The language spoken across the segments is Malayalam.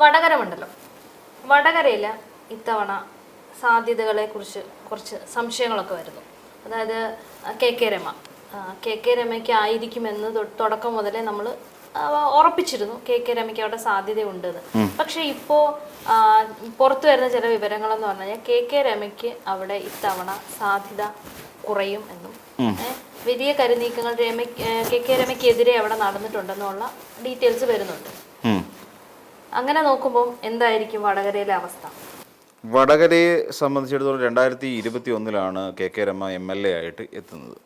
വടകര മണ്ഡലം. വടകരയിൽ ഇത്തവണ സാധ്യതകളെ കുറിച്ച് കുറച്ച് സംശയങ്ങളൊക്കെ വരുന്നു. അതായത് കെ കെ രമയ്ക്ക് ആയിരിക്കുമെന്ന് തുടക്കം മുതലേ നമ്മൾ ഉറപ്പിച്ചിരുന്നു കെ രമയ്ക്ക് അവിടെ സാധ്യതയുണ്ടെന്ന്. പക്ഷെ ഇപ്പോൾ പുറത്തു വരുന്ന ചില വിവരങ്ങളെന്ന് പറഞ്ഞു കഴിഞ്ഞാൽ കെ രമയ്ക്ക് അവിടെ ഇത്തവണ സാധ്യത കുറയും എന്നും വലിയ കരുനീക്കങ്ങൾ കെ രമയ്ക്കെതിരെ അവിടെ നടന്നിട്ടുണ്ടെന്നുള്ള ഡീറ്റെയിൽസ് വരുന്നുണ്ട്. അങ്ങനെ നോക്കുമ്പോൾ എന്തായിരിക്കും വടകരയിലെ അവസ്ഥ? വടകരയെ സംബന്ധിച്ചിടത്തോളം 2021 കെ രമ MLA ആയിട്ട് എത്തുന്നത്.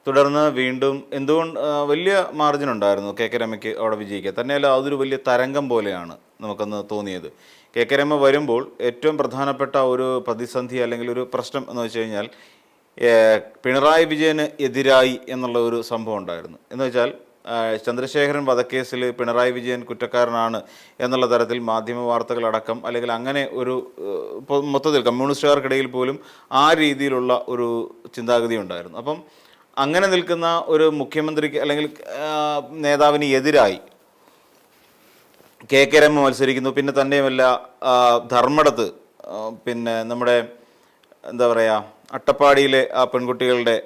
തുടർന്ന് വീണ്ടും എന്തുകൊണ്ട് വലിയ മാർജിൻ ഉണ്ടായിരുന്നു കെ രമയ്ക്ക് അവിടെ വിജയിക്കുക. തന്നെയല്ല അതൊരു വലിയ തരംഗം പോലെയാണ് നമുക്കൊന്ന് തോന്നിയത്. കെ രമ വരുമ്പോൾ ഏറ്റവും പ്രധാനപ്പെട്ട ഒരു പ്രതിസന്ധി അല്ലെങ്കിൽ ഒരു പ്രശ്നം എന്ന് വെച്ച് കഴിഞ്ഞാൽ പിണറായി വിജയന് എതിരായി എന്നുള്ള ഒരു സംഭവം ഉണ്ടായിരുന്നു. എന്ന് വെച്ചാൽ ചന്ദ്രശേഖരൻ വധക്കേസിൽ പിണറായി വിജയൻ കുറ്റക്കാരനാണ് എന്നുള്ള തരത്തിൽ മാധ്യമ വാർത്തകളടക്കം അല്ലെങ്കിൽ അങ്ങനെ ഒരു മൊത്തത്തിൽ കമ്മ്യൂണിസ്റ്റുകാർക്കിടയിൽ പോലും ആ രീതിയിലുള്ള ഒരു ചിന്താഗതി ഉണ്ടായിരുന്നു. അപ്പം അങ്ങനെ നിൽക്കുന്ന ഒരു മുഖ്യമന്ത്രിക്ക് അല്ലെങ്കിൽ നേതാവിന് എതിരായി കെ രമ മത്സരിക്കുന്നു. പിന്നെ തന്നെയുമല്ല ധർമ്മടത്ത് പിന്നെ നമ്മുടെ എന്താ പറയുക അട്ടപ്പാടിയിലെ ആ പെൺകുട്ടികളുടെ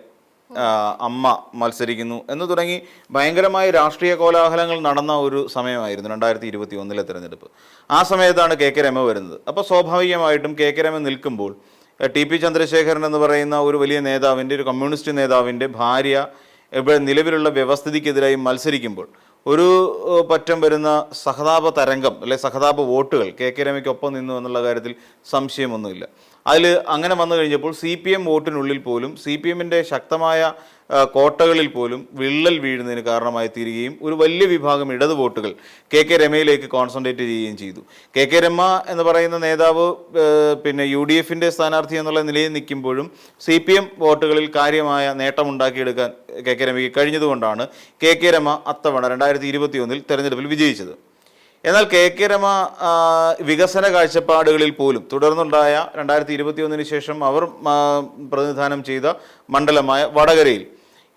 അമ്മ മത്സരിക്കുന്നു എന്ന് തുടങ്ങി ഭയങ്കരമായ രാഷ്ട്രീയ കോലാഹലങ്ങൾ നടന്ന ഒരു സമയമായിരുന്നു 2021 തെരഞ്ഞെടുപ്പ്. ആ സമയത്താണ് കെ രമ വരുന്നത്. അപ്പോൾ സ്വാഭാവികമായിട്ടും കെ രമ നിൽക്കുമ്പോൾ TP ചന്ദ്രശേഖരൻ എന്ന് പറയുന്ന ഒരു വലിയ നേതാവിൻ്റെ, ഒരു കമ്മ്യൂണിസ്റ്റ് നേതാവിൻ്റെ ഭാര്യ ഇവിടെ നിലവിലുള്ള വ്യവസ്ഥിതിക്കെതിരായി മത്സരിക്കുമ്പോൾ ഒരു പറ്റം വരുന്ന സഹതാപ തരംഗം അല്ലെ സഹതാപ വോട്ടുകൾ കെ രമയ്ക്കൊപ്പം നിന്നു എന്നുള്ള കാര്യത്തിൽ സംശയമൊന്നുമില്ല. അതിൽ അങ്ങനെ വന്നു കഴിഞ്ഞപ്പോൾ CPM വോട്ടിനുള്ളിൽ പോലും CPMൻ്റെ ശക്തമായ കോട്ടകളിൽ പോലും വിള്ളൽ വീഴുന്നതിന് കാരണമായി തീരുകയും ഒരു വലിയ വിഭാഗം ഇടത് വോട്ടുകൾ കെ രമയിലേക്ക് കോൺസെൻട്രേറ്റ് ചെയ്യുകയും ചെയ്തു. കെ രമ എന്ന് പറയുന്ന നേതാവ് പിന്നെ UDFൻ്റെ സ്ഥാനാർത്ഥി എന്നുള്ള നിലയിൽ നിൽക്കുമ്പോഴും CPM വോട്ടുകളിൽ കാര്യമായ നേട്ടമുണ്ടാക്കിയെടുക്കാൻ കെ രമയ്ക്ക് കഴിഞ്ഞതുകൊണ്ടാണ് കെ രമ അത്തവണ 2021 തെരഞ്ഞെടുപ്പിൽ വിജയിച്ചത്. എന്നാൽ കെ രമ വികസന കാഴ്ചപ്പാടുകളിൽ പോലും തുടർന്നുണ്ടായ 2021 ശേഷം അവർ പ്രതിനിധാനം ചെയ്ത മണ്ഡലമായ വടകരയിൽ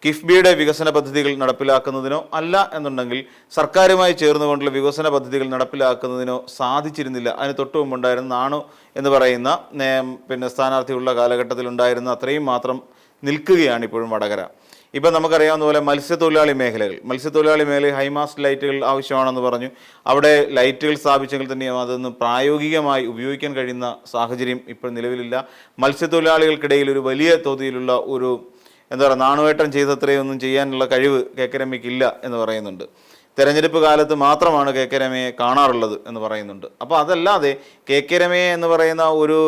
കിഫ്ബിയുടെ വികസന പദ്ധതികൾ നടപ്പിലാക്കുന്നതിനോ അല്ല എന്നുണ്ടെങ്കിൽ സർക്കാരുമായി ചേർന്നുകൊണ്ടുള്ള വികസന പദ്ധതികൾ നടപ്പിലാക്കുന്നതിനോ സാധിച്ചിരുന്നില്ല. അതിന് തൊട്ടു മുമ്പുണ്ടായിരുന്ന നാണു എന്ന് പറയുന്ന പിന്നെ സ്ഥാനാർത്ഥിയുള്ള കാലഘട്ടത്തിലുണ്ടായിരുന്ന അത്രയും മാത്രം നിൽക്കുകയാണ് ഇപ്പോഴും വടകര. ഇപ്പം നമുക്കറിയാവുന്ന പോലെ മത്സ്യത്തൊഴിലാളി മേഖലയിൽ ഹൈമാസ്റ്റ് ലൈറ്റുകൾ ആവശ്യമാണെന്ന് പറഞ്ഞു. അവിടെ ലൈറ്റുകൾ സ്ഥാപിച്ചെങ്കിൽ തന്നെയും അതൊന്നും പ്രായോഗികമായി ഉപയോഗിക്കാൻ കഴിയുന്ന സാഹചര്യം ഇപ്പോൾ നിലവിലില്ല. മത്സ്യത്തൊഴിലാളികൾക്കിടയിൽ ഒരു വലിയ തോതിലുള്ള ഒരു എന്താ പറയുക നാണുവേട്ടം ചെയ്തത്രയൊന്നും ചെയ്യാനുള്ള കഴിവ് കെ രമയ്ക്കില്ല എന്ന് പറയുന്നുണ്ട്. തെരഞ്ഞെടുപ്പ് കാലത്ത് മാത്രമാണ് കെ രമയെ കാണാറുള്ളത് എന്ന് പറയുന്നുണ്ട്. അപ്പോൾ അതല്ലാതെ കെ രമയെ എന്ന് പറയുന്ന ഒരു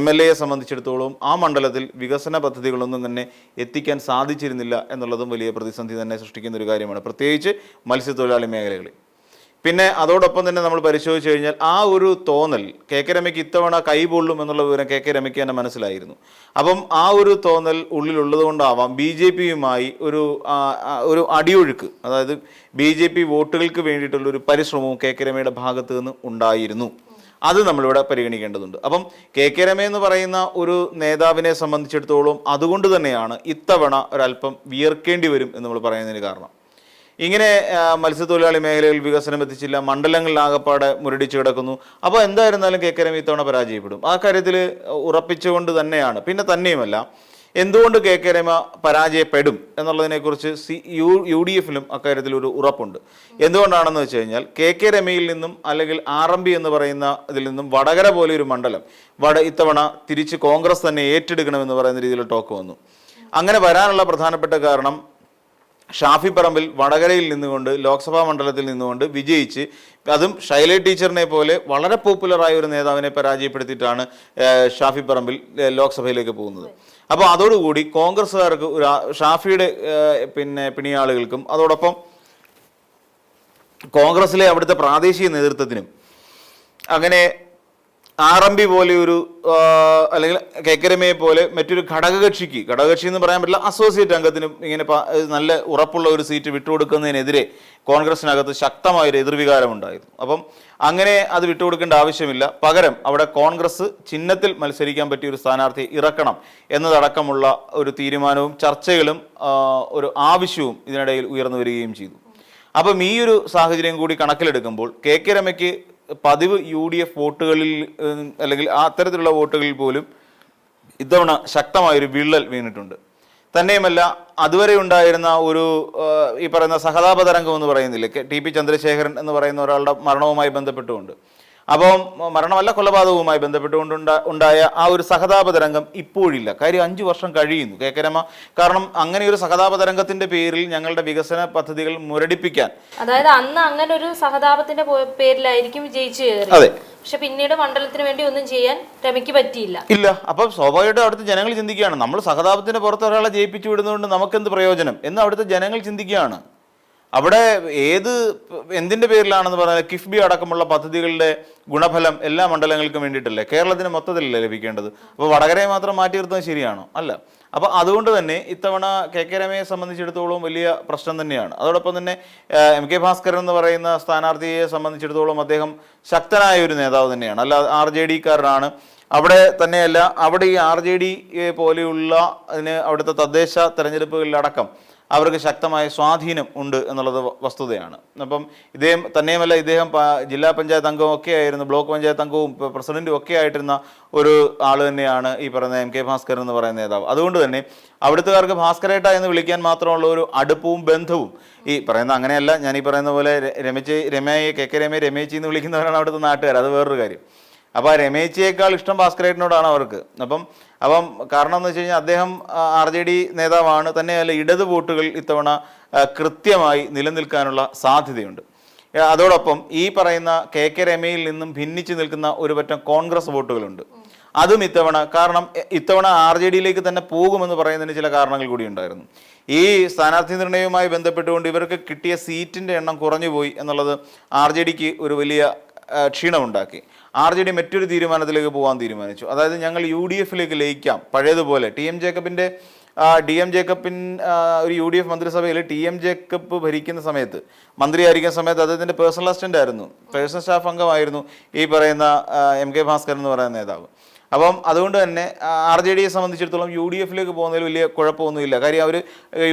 MLAയെ സംബന്ധിച്ചിടത്തോളം ആ മണ്ഡലത്തിൽ വികസന പദ്ധതികളൊന്നും തന്നെ എത്തിക്കാൻ സാധിച്ചിരുന്നില്ല എന്നുള്ളതും വലിയ പ്രതിസന്ധി തന്നെ സൃഷ്ടിക്കുന്ന ഒരു കാര്യമാണ്, പ്രത്യേകിച്ച് മത്സ്യത്തൊഴിലാളി മേഖലകളിൽ. പിന്നെ അതോടൊപ്പം തന്നെ നമ്മൾ പരിശോധിച്ച് കഴിഞ്ഞാൽ ആ ഒരു തോന്നൽ കെ രമയ്ക്ക് ഇത്തവണ കൈപൊള്ളും എന്നുള്ള വിവരം കെ രമയ്ക്ക് തന്നെ മനസ്സിലായിരുന്നു. അപ്പം ആ ഒരു തോന്നൽ ഉള്ളിലുള്ളത് കൊണ്ടാവാം BJPയുമായി ഒരു അടിയൊഴുക്ക്, അതായത് BJP വോട്ടുകൾക്ക് വേണ്ടിയിട്ടുള്ളൊരു പരിശ്രമവും കെ രമയുടെ ഭാഗത്ത് നിന്ന് ഉണ്ടായിരുന്നു. അത് നമ്മളിവിടെ പരിഗണിക്കേണ്ടതുണ്ട്. അപ്പം കെ രമ എന്ന് പറയുന്ന ഒരു നേതാവിനെ സംബന്ധിച്ചിടത്തോളം അതുകൊണ്ട് തന്നെയാണ് ഇത്തവണ ഒരല്പം വിയർക്കേണ്ടി വരും എന്ന് നമ്മൾ പറയുന്നതിന് കാരണം. ഇങ്ങനെ മത്സ്യത്തൊഴിലാളി മേഖലയിൽ വികസനം എത്തിച്ചില്ല, മണ്ഡലങ്ങളിലാകപ്പാടെ മുരടിച്ചു കിടക്കുന്നു. അപ്പോൾ എന്തായിരുന്നാലും കെ രമ ഇത്തവണ പരാജയപ്പെടും. ആ കാര്യത്തിൽ ഉറപ്പിച്ചുകൊണ്ട് തന്നെയാണ്. പിന്നെ തന്നെയുമല്ല എന്തുകൊണ്ട് കെ രമ പരാജയപ്പെടും എന്നുള്ളതിനെക്കുറിച്ച് UDFലും അക്കാര്യത്തിൽ ഒരു ഉറപ്പുണ്ട്. എന്തുകൊണ്ടാണെന്ന് വെച്ച് കഴിഞ്ഞാൽ കെ രമയിൽ നിന്നും അല്ലെങ്കിൽ RMB എന്ന് പറയുന്ന ഇതിൽ നിന്നും വടകര പോലെ ഒരു മണ്ഡലം ഇത്തവണ തിരിച്ച് കോൺഗ്രസ് തന്നെ ഏറ്റെടുക്കണമെന്ന് പറയുന്ന രീതിയിൽ ടോക്ക് വന്നു. അങ്ങനെ വരാനുള്ള പ്രധാനപ്പെട്ട കാരണം ഷാഫി പറമ്പിൽ വടകരയിൽ നിന്നുകൊണ്ട് ലോക്സഭാ മണ്ഡലത്തിൽ നിന്നുകൊണ്ട് വിജയിച്ച്, അതും ഷൈല ടീച്ചറിനെ പോലെ വളരെ പോപ്പുലറായ ഒരു നേതാവിനെ പരാജയപ്പെടുത്തിയിട്ടാണ് ഷാഫി പറമ്പിൽ ലോക്സഭയിലേക്ക് പോകുന്നത്. അപ്പോൾ അതോടുകൂടി കോൺഗ്രസ്സുകാർക്ക് ഷാഫിയുടെ പിന്നെ പിണിയാളുകൾക്കും അതോടൊപ്പം കോൺഗ്രസിലെ അവിടുത്തെ പ്രാദേശിക നേതൃത്വത്തിനും അങ്ങനെ RMB പോലെ ഒരു അല്ലെങ്കിൽ കെ രമയെ പോലെ മറ്റൊരു ഘടകകക്ഷി എന്ന് പറയാൻ പറ്റില്ല, അസോസിയേറ്റ് അംഗത്തിനും ഇങ്ങനെ നല്ല ഉറപ്പുള്ള ഒരു സീറ്റ് വിട്ടുകൊടുക്കുന്നതിനെതിരെ കോൺഗ്രസിനകത്ത് ശക്തമായൊരു എതിർവികാരമുണ്ടായിരുന്നു. അപ്പം അങ്ങനെ അത് വിട്ടുകൊടുക്കേണ്ട ആവശ്യമില്ല. പകരം അവിടെ കോൺഗ്രസ് ചിഹ്നത്തിൽ മത്സരിക്കാൻ പറ്റിയ ഒരു സ്ഥാനാർത്ഥിയെ ഇറക്കണം എന്നതടക്കമുള്ള ഒരു തീരുമാനവും ചർച്ചകളും ഒരു ആവശ്യവും ഇതിനിടയിൽ ഉയർന്നു വരികയും ചെയ്തു. അപ്പം ഈ ഒരു സാഹചര്യം കൂടി കണക്കിലെടുക്കുമ്പോൾ കെ രമയ്ക്ക് പതിവ് UDF വോട്ടുകളിൽ അല്ലെങ്കിൽ അത്തരത്തിലുള്ള വോട്ടുകളിൽ പോലും ഇത്തവണ ശക്തമായൊരു വിള്ളൽ വീണിട്ടുണ്ട്. തന്നെയുമല്ല, അതുവരെ ഉണ്ടായിരുന്ന ഒരു ഈ പറയുന്ന സഹതാപ തരംഗം എന്ന് പറയുന്നില്ലേ, TP ചന്ദ്രശേഖരൻ എന്ന് പറയുന്ന ഒരാളുടെ മരണവുമായി ബന്ധപ്പെട്ടുകൊണ്ട്, അപ്പം മരണമല്ല കൊലപാതകവുമായി ബന്ധപ്പെട്ടുകൊണ്ട് ഉണ്ടായ ആ ഒരു സഹതാപ തരംഗം ഇപ്പോഴില്ല. കാര്യം 5 വർഷം കഴിയുന്നു കെ രമ. കാരണം അങ്ങനെ ഒരു സഹതാപ തരംഗത്തിന്റെ പേരിൽ ഞങ്ങളുടെ വികസന പദ്ധതികൾ മുരടിപ്പിക്കാൻ, അതായത് അന്ന് അങ്ങനെ ഒരു സഹതാപത്തിന്റെ പേരിലായിരിക്കും വിജയിച്ചു കയറി. അതെ, പക്ഷെ പിന്നീട് മണ്ഡലത്തിന് വേണ്ടി ഒന്നും ചെയ്യാൻ രമയ്ക്ക് പറ്റിയില്ല. ഇല്ല. അപ്പം സ്വാഭാവികമായിട്ടും അവിടുത്തെ ജനങ്ങൾ ചിന്തിക്കുകയാണ്, നമ്മൾ സഹതാപത്തിന്റെ പുറത്ത് ഒരാളെ ജയിപ്പിച്ചു വിടുന്നതുകൊണ്ട് നമുക്കെന്ത് പ്രയോജനം എന്ന് അവിടുത്തെ ജനങ്ങൾ ചിന്തിക്കുകയാണ്. അവിടെ എന്തിൻ്റെ പേരിലാണെന്ന് പറഞ്ഞാൽ കിഫ്ബി അടക്കമുള്ള പദ്ധതികളുടെ ഗുണഫലം എല്ലാ മണ്ഡലങ്ങൾക്കും വേണ്ടിയിട്ടല്ലേ, കേരളത്തിന് മൊത്തത്തിലല്ലേ ലഭിക്കേണ്ടത്. അപ്പോൾ വടകരയെ മാത്രം മാറ്റി നിർത്തുന്നത് ശരിയാണോ? അല്ല. അപ്പോൾ അതുകൊണ്ട് തന്നെ ഇത്തവണ കെ രമയെ സംബന്ധിച്ചിടത്തോളം വലിയ പ്രശ്നം തന്നെയാണ്. അതോടൊപ്പം തന്നെ MK ഭാസ്കരൻ എന്ന് പറയുന്ന സ്ഥാനാർത്ഥിയെ സംബന്ധിച്ചിടത്തോളം അദ്ദേഹം ശക്തനായ ഒരു നേതാവ് തന്നെയാണ്, അല്ല RJD കാരനാണ്. അവിടെ തന്നെയല്ല, അവിടെ ഈ RJD പോലെയുള്ള അവിടുത്തെ തദ്ദേശ തെരഞ്ഞെടുപ്പുകളിലടക്കം അവർക്ക് ശക്തമായ സ്വാധീനം ഉണ്ട് എന്നുള്ളത് വസ്തുതയാണ്. അപ്പം തന്നെയുമല്ല ഇദ്ദേഹം ജില്ലാ പഞ്ചായത്ത് അംഗവും ഒക്കെ ആയിരുന്നു, ബ്ലോക്ക് പഞ്ചായത്ത് അംഗവും പ്രസിഡന്റും ഒക്കെ ആയിട്ടിരുന്ന ഒരു ആൾ തന്നെയാണ് ഈ പറയുന്ന MK ഭാസ്കരൻ എന്ന് പറയുന്ന നേതാവ്. അതുകൊണ്ട് തന്നെ അവിടുത്തുകാർക്ക് ഭാസ്കരേട്ട എന്ന് വിളിക്കാൻ മാത്രമുള്ള ഒരു അടുപ്പവും ബന്ധവും ഈ പറയുന്ന, അങ്ങനെയല്ല, ഞാൻ ഈ പറയുന്ന പോലെ രമയെ കെ രമയെ രമേച്ചി എന്ന് വിളിക്കുന്നവരാണ് അവിടുത്തെ നാട്ടുകാർ, അത് വേറൊരു കാര്യം. അപ്പോൾ ആ രമേച്ചിയേക്കാൾ ഇഷ്ടം ഭാസ്കരേട്ടനോടാണ് അവർക്ക്. അപ്പം കാരണം എന്ന് വെച്ച് കഴിഞ്ഞാൽ അദ്ദേഹം RJD നേതാവാണ്. തന്നെയല്ല, ഇടത് വോട്ടുകൾ ഇത്തവണ കൃത്യമായി നിലനിൽക്കാനുള്ള സാധ്യതയുണ്ട്. അതോടൊപ്പം ഈ പറയുന്ന കെ രമയിൽ നിന്നും ഭിന്നിച്ചു നിൽക്കുന്ന ഒരു പറ്റം കോൺഗ്രസ് വോട്ടുകളുണ്ട്. അതും കാരണം ഇത്തവണ RJDയിലേക്ക് തന്നെ പോകുമെന്ന് പറയുന്നതിന് ചില കാരണങ്ങൾ കൂടി ഉണ്ടായിരുന്നു. ഈ സ്ഥാനാർത്ഥി നിർണയവുമായി ബന്ധപ്പെട്ടുകൊണ്ട് ഇവർക്ക് കിട്ടിയ സീറ്റിൻ്റെ എണ്ണം കുറഞ്ഞുപോയി എന്നുള്ളത് RJDക്ക് ഒരു വലിയ ക്ഷീണമുണ്ടാക്കി. RJD മറ്റൊരു തീരുമാനത്തിലേക്ക് പോകാൻ തീരുമാനിച്ചു. അതായത് ഞങ്ങൾ UDFിലേക്ക് ലയിക്കാം പഴയതുപോലെ. TM ജേക്കബിൻ്റെ ഒരു UDF മന്ത്രിസഭയിൽ TM ജേക്കബ് ഭരിക്കുന്ന സമയത്ത്, മന്ത്രിയായിരിക്കുന്ന സമയത്ത് അദ്ദേഹത്തിൻ്റെ പേഴ്സണൽ അസിസ്റ്റൻ്റ് ആയിരുന്നു, പേഴ്സണൽ സ്റ്റാഫ് അംഗമായിരുന്നു ഈ പറയുന്ന MK ഭാസ്കരൻ എന്ന് പറയുന്ന നേതാവ്. അപ്പം അതുകൊണ്ട് തന്നെ RJDയെ സംബന്ധിച്ചിടത്തോളം UDFിലേക്ക് പോകുന്നതിൽ വലിയ കുഴപ്പമൊന്നുമില്ല. കാര്യം അവർ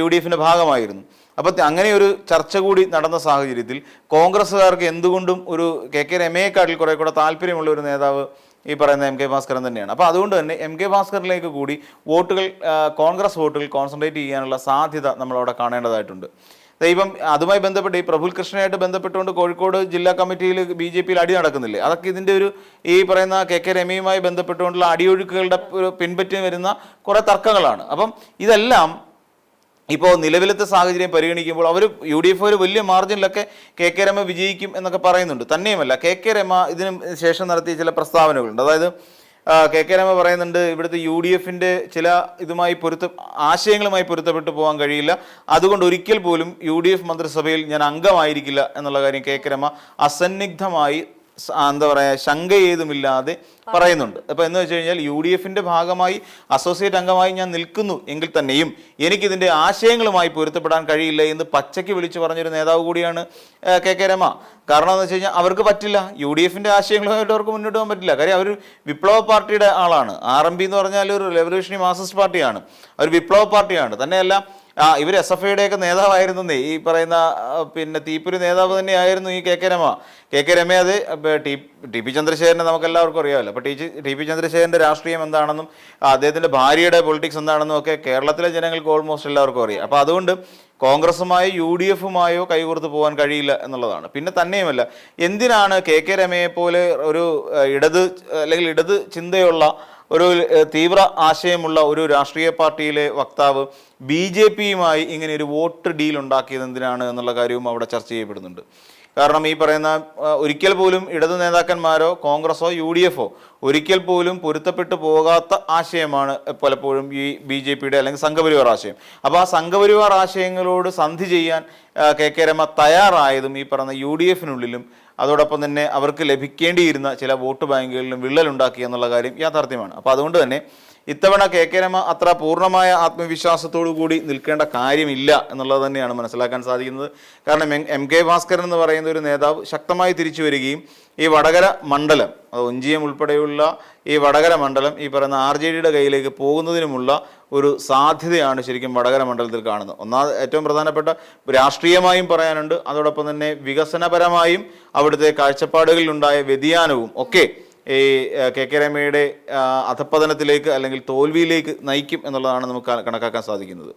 UDFിൻ്റെ ഭാഗമായിരുന്നു. അപ്പോൾ അങ്ങനെ ഒരു ചർച്ച കൂടി നടന്ന സാഹചര്യത്തിൽ കോൺഗ്രസ്സുകാർക്ക് എന്തുകൊണ്ടും ഒരു കെ രമയെക്കാട്ടിൽ കുറെ കൂടെ താല്പര്യമുള്ള ഒരു നേതാവ് ഈ പറയുന്ന MK ഭാസ്കരൻ തന്നെയാണ്. അപ്പോൾ അതുകൊണ്ട് തന്നെ MK ഭാസ്കറിലേക്ക് കൂടി കോൺഗ്രസ് വോട്ടുകൾ കോൺസെൻട്രേറ്റ് ചെയ്യാനുള്ള സാധ്യത നമ്മളവിടെ കാണേണ്ടതായിട്ടുണ്ട്. ഇപ്പം അതുമായി ബന്ധപ്പെട്ട് ഈ പ്രഫുൽ കൃഷ്ണയായിട്ട് ബന്ധപ്പെട്ടുകൊണ്ട് കോഴിക്കോട് ജില്ലാ കമ്മിറ്റിയിൽ BJPയിൽ അടി നടക്കുന്നില്ലേ, അതൊക്കെ ഇതിൻ്റെ ഈ പറയുന്ന കെ രമയുമായി ബന്ധപ്പെട്ടുകൊണ്ടുള്ള അടിയൊഴുക്കുകളുടെ ഒരു പിൻപറ്റി വരുന്ന കുറേ തർക്കങ്ങളാണ്. അപ്പം ഇതെല്ലാം ഇപ്പോൾ നിലവിലത്തെ സാഹചര്യം പരിഗണിക്കുമ്പോൾ UDF ഒരു വലിയ മാർജിനിലൊക്കെ കെ രമ വിജയിക്കും എന്നൊക്കെ പറയുന്നുണ്ട്. തന്നെയുമല്ല, കെ രമ ഇതിന് ശേഷം നടത്തിയ ചില പ്രസ്താവനകളുണ്ട്. അതായത് കെ രമ പറയുന്നുണ്ട് ഇവിടുത്തെ UDFിൻ്റെ ചില ആശയങ്ങളുമായി പൊരുത്തപ്പെട്ടു പോകാൻ കഴിയില്ല, അതുകൊണ്ട് ഒരിക്കൽ പോലും UDF മന്ത്രിസഭയിൽ ഞാൻ അംഗമായിരിക്കില്ല എന്നുള്ള കാര്യം കെ രമ അസന്നിഗ്ധമായി ശങ്ക ഏതുമില്ലാതെ പറയുന്നുണ്ട്. അപ്പോൾ എന്ന് വെച്ച് കഴിഞ്ഞാൽ UDFിൻ്റെ ഭാഗമായി അസോസിയേറ്റ് അംഗമായി ഞാൻ നിൽക്കുന്നു എങ്കിൽ തന്നെയും എനിക്കിതിൻ്റെ ആശയങ്ങളുമായി പൊരുത്തപ്പെടാൻ കഴിയില്ല എന്ന് പച്ചയ്ക്ക് വിളിച്ചു പറഞ്ഞൊരു നേതാവ് കൂടിയാണ് കെ രമ. കാരണം എന്ന് വെച്ച് കഴിഞ്ഞാൽ അവർക്ക് പറ്റില്ല, UDFിൻ്റെ ആശയങ്ങളുമായിട്ട് അവർക്ക് മുന്നോട്ട് പോകാൻ പറ്റില്ല. കാര്യം അവർ വിപ്ലവ പാർട്ടിയുടെ ആളാണ്. RMP എന്ന് പറഞ്ഞാൽ ഒരു റെവല്യൂഷണറി മാർക്സിസ്റ്റ് പാർട്ടിയാണ്, അവർ വിപ്ലവ പാർട്ടിയാണ്. തന്നെയല്ല, ഇവർ SFIയുടെയൊക്കെ നേതാവായിരുന്നേ, ഈ പറയുന്ന തീപ്പൊരി നേതാവ് തന്നെയായിരുന്നു ഈ കെ രമ. കെ രമ അത് TP ചന്ദ്രശേഖരനെ നമുക്കെല്ലാവർക്കും അറിയാമല്ലോ. അപ്പോൾ TP ചന്ദ്രശേഖരൻ്റെ രാഷ്ട്രീയം എന്താണെന്നും അദ്ദേഹത്തിൻ്റെ ഭാര്യയുടെ പൊളിറ്റിക്സ് എന്താണെന്നും ഒക്കെ കേരളത്തിലെ ജനങ്ങൾക്ക് ഓൾമോസ്റ്റ് എല്ലാവർക്കും അറിയാം. അപ്പോൾ അതുകൊണ്ട് കോൺഗ്രസുമായോ UDFുമായോ കൈകോർത്ത് പോകാൻ കഴിയില്ല എന്നുള്ളതാണ്. പിന്നെ തന്നെയുമല്ല, എന്തിനാണ് കെ രമയെ പോലെ ഒരു ഇടത് ചിന്തയുള്ള ഒരു തീവ്ര ആശയമുള്ള ഒരു രാഷ്ട്രീയ പാർട്ടിയിലെ വക്താവ് BJPയുമായി ഇങ്ങനെ ഒരു വോട്ട് ഡീൽ ഉണ്ടാക്കിയത് എന്തിനാണ് എന്നുള്ള കാര്യവും അവിടെ ചർച്ച ചെയ്യപ്പെടുന്നുണ്ട്. കാരണം ഈ പറയുന്ന ഒരിക്കൽ പോലും ഇടതു നേതാക്കന്മാരോ കോൺഗ്രസോ UDFോ ഒരിക്കൽ പോലും പൊരുത്തപ്പെട്ടു പോകാത്ത ആശയമാണ് പലപ്പോഴും ഈ BJPയുടെ അല്ലെങ്കിൽ സംഘപരിവാർ ആശയം. അപ്പോൾ ആ സംഘപരിവാർ ആശയങ്ങളോട് സന്ധി ചെയ്യാൻ കെ രമ തയ്യാറായതും ഈ പറയുന്ന UDFിനുള്ളിലും അതോടൊപ്പം തന്നെ അവർക്ക് ലഭിക്കേണ്ടിയിരുന്ന ചില വോട്ട് ബാങ്കുകളിലും വിള്ളലുണ്ടാക്കി എന്നുള്ള കാര്യം യാഥാർത്ഥ്യമാണ്. അപ്പോൾ അതുകൊണ്ട് തന്നെ ഇത്തവണ കെ രമ അത്ര പൂർണ്ണമായ ആത്മവിശ്വാസത്തോടു കൂടി നിൽക്കേണ്ട കാര്യമില്ല എന്നുള്ളത് തന്നെയാണ് മനസ്സിലാക്കാൻ സാധിക്കുന്നത്. കാരണം MK ഭാസ്കരൻ എന്ന് പറയുന്ന ഒരു നേതാവ് ശക്തമായി തിരിച്ചു വരികയും ഈ വടകര മണ്ഡലം, ഒഞ്ചിയം ഉൾപ്പെടെയുള്ള ഈ വടകര മണ്ഡലം ഈ പറയുന്ന RJDയുടെ കയ്യിലേക്ക് പോകുന്നതിനുമുള്ള ഒരു സാധ്യതയാണ് ശരിക്കും വടകര മണ്ഡലത്തിൽ കാണുന്നത്. ഏറ്റവും പ്രധാനപ്പെട്ട രാഷ്ട്രീയമായും പറയാനുണ്ട്, അതോടൊപ്പം തന്നെ വികസനപരമായും അവിടുത്തെ കാഴ്ചപ്പാടുകളിലുണ്ടായ വ്യതിയാനവും ഒക്കെ ഈ കെ രമയുടെ അധപ്പതനത്തിലേക്ക് അല്ലെങ്കിൽ തോൽവിയിലേക്ക് നയിക്കും എന്നുള്ളതാണ് നമുക്ക് കണക്കാക്കാൻ സാധിക്കുന്നത്.